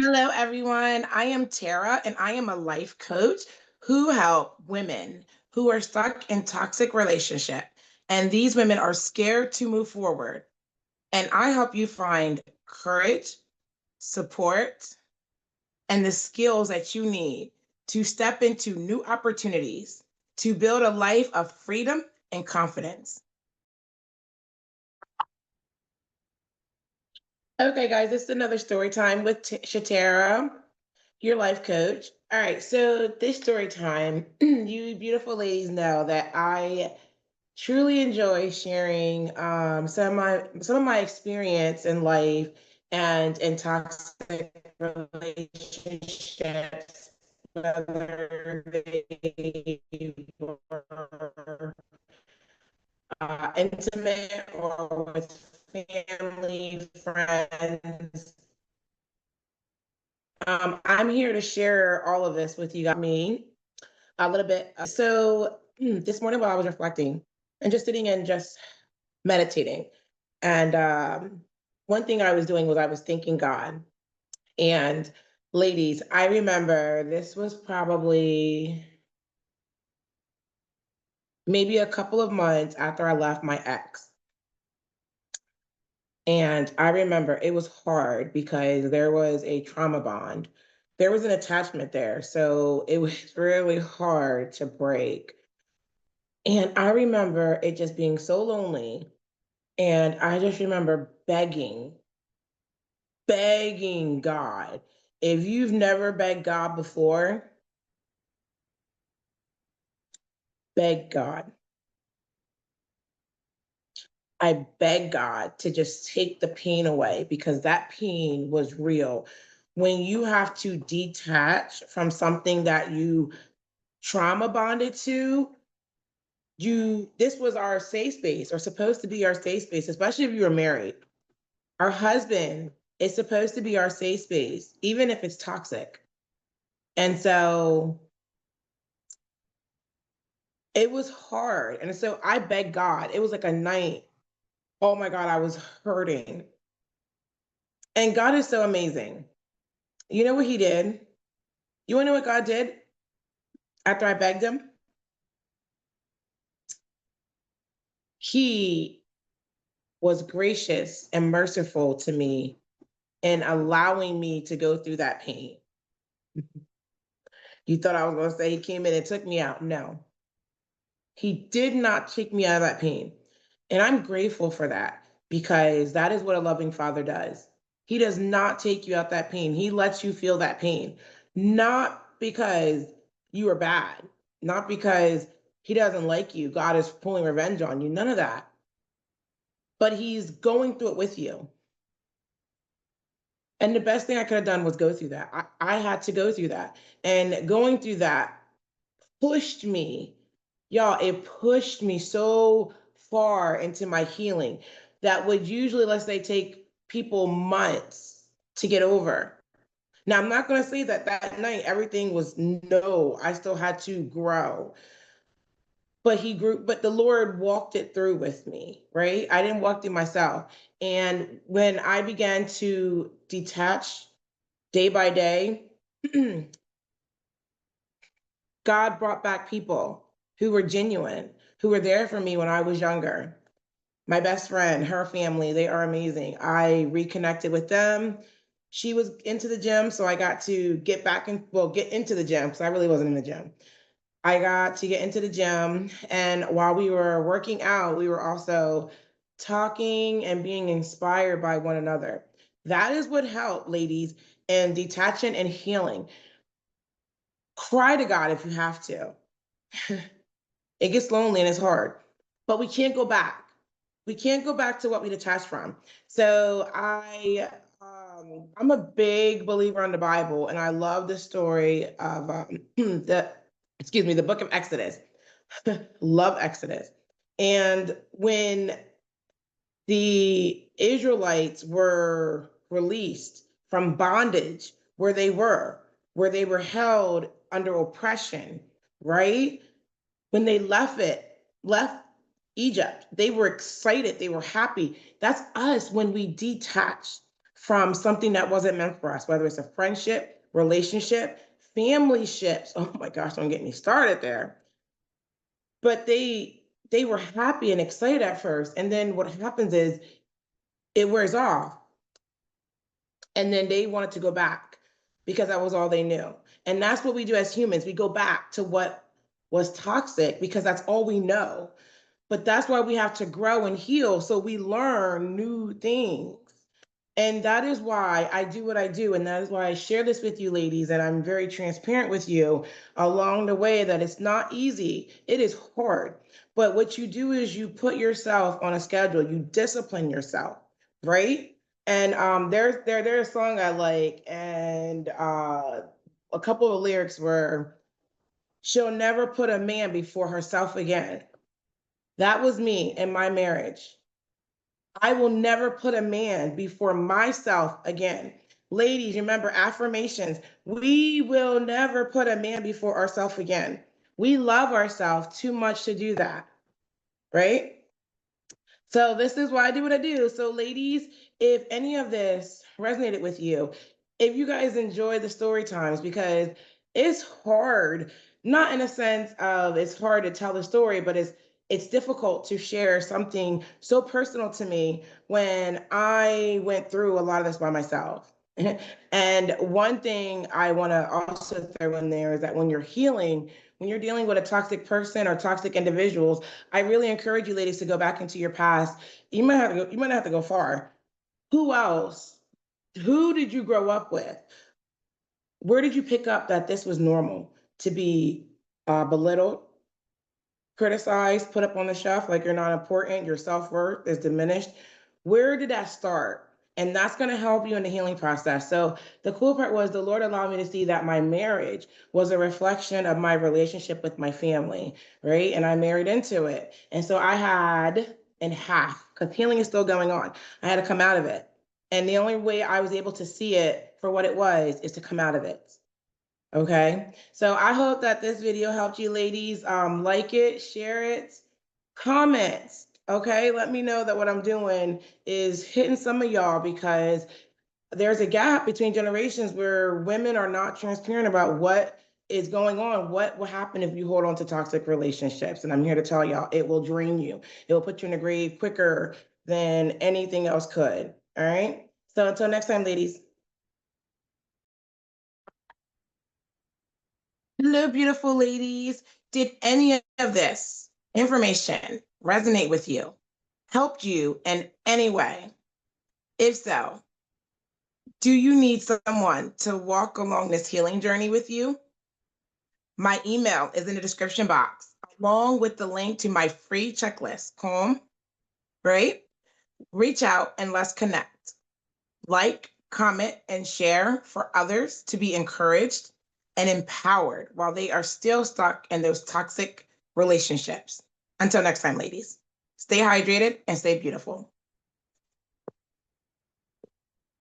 Hello, everyone. I am Tara, and I am a life coach who help women who are stuck in toxic relationship. And these women are scared to move forward. And I help you find courage, support, and the skills that you need to step into new opportunities to build a life of freedom and confidence. Okay, guys, this is another story time with Shatera, your life coach. All right, so this story time, you beautiful ladies know that I truly enjoy sharing some of my experience in life and in toxic relationships, whether they were intimate or with family, friends. I'm here to share all of this with you guys, me a little bit. So this morning while I was reflecting and just sitting and just meditating, and one thing I was doing was I was thanking God. And ladies, I remember this was probably maybe a couple of months after I left my ex. And I remember it was hard because there was a trauma bond. There was an attachment there. So it was really hard to break. And I remember it just being so lonely. And I just remember begging God. If you've never begged God before, beg God. I beg God to just take the pain away because that pain was real. When you have to detach from something that you trauma bonded to, this was our safe space or supposed to be our safe space, especially if you were married. Our husband is supposed to be our safe space, even if it's toxic. And so it was hard. And so I begged God. It was like a night. Oh my God, I was hurting. And God is so amazing. You know what he did? You want to know what God did after I begged him? He was gracious and merciful to me in allowing me to go through that pain. You thought I was going to say he came in and took me out. No, he did not take me out of that pain. And I'm grateful for that because that is what a loving father does. He does not take you out that pain. He lets you feel that pain, not because you are bad, not because he doesn't like you. God is pulling revenge on you. None of that. But he's going through it with you. And the best thing I could have done was go through that. I had to go through that. And going through that pushed me, y'all, it pushed me so far into my healing that would usually, let's say, take people months to get over. Now, I'm not going to say that that night everything was no, I still had to grow. But he grew, but the Lord walked it through with me, right? I didn't walk through myself. And when I began to detach day by day, God brought back people who were genuine, who were there for me when I was younger. My best friend, her family, they are amazing. I reconnected with them. She was into the gym, so I got to get back and well, get into the gym because I really wasn't in the gym. I got to get into the gym, and while we were working out, we were also talking and being inspired by one another. That is what helped, ladies, in detaching and healing. Cry to God if you have to. It gets lonely and it's hard, but we can't go back. We can't go back to what we detached from. So I'm a big believer in the Bible, and I love the story of the book of Exodus. Love Exodus. And when the Israelites were released from bondage where they were held under oppression, right? When they left Egypt, they were excited, they were happy. That's us when we detach from something that wasn't meant for us, whether it's a friendship, relationship, family ships. Oh my gosh, don't get me started there. But they were happy and excited at first. And then what happens is it wears off. And then they wanted to go back because that was all they knew. And that's what we do as humans. We go back to what was toxic because that's all we know. But that's why we have to grow and heal so we learn new things. And that is why I do what I do. And that is why I share this with you, ladies. And I'm very transparent with you along the way that it's not easy. It is hard. But what you do is you put yourself on a schedule, you discipline yourself, right? And there's a song I like, and a couple of lyrics were, "She'll never put a man before herself again." That was me in my marriage. I will never put a man before myself again. Ladies, remember affirmations. We will never put a man before ourselves again. We love ourselves too much to do that, right? So this is why I do what I do. So ladies, if any of this resonated with you, if you guys enjoy the story times, because it's hard, not in a sense of it's hard to tell the story, but it's difficult to share something so personal to me when I went through a lot of this by myself. And one thing I want to also throw in there is that when you're healing, when you're dealing with a toxic person or toxic individuals, I really encourage you ladies to go back into your past. You might not have to go far. Who else? Who did you grow up with? Where did you pick up that this was normal to be belittled, criticized, put up on the shelf like you're not important, your self-worth is diminished? Where did that start? And that's going to help you in the healing process. So the cool part was the Lord allowed me to see that my marriage was a reflection of my relationship with my family, right? And I married into it. And so I had in half, because healing is still going on, I had to come out of it. And the only way I was able to see it for what it was is to come out of it. Okay, so I hope that this video helped you ladies. Like it, share it, comment. Okay, let me know that what I'm doing is hitting some of y'all, because there's a gap between generations where women are not transparent about what is going on, what will happen if you hold on to toxic relationships. And I'm here to tell y'all, it will drain you. It will put you in the grave quicker than anything else could. All right, so until next time, ladies. Hello, beautiful ladies. Did any of this information resonate with you? Helped you in any way? If so, do you need someone to walk along this healing journey with you? My email is in the description box, along with the link to my free checklist. Calm, right? Reach out and let's connect. Like, comment, and share for others to be encouraged and empowered while they are still stuck in those toxic relationships. Until next time, ladies, stay hydrated and stay beautiful.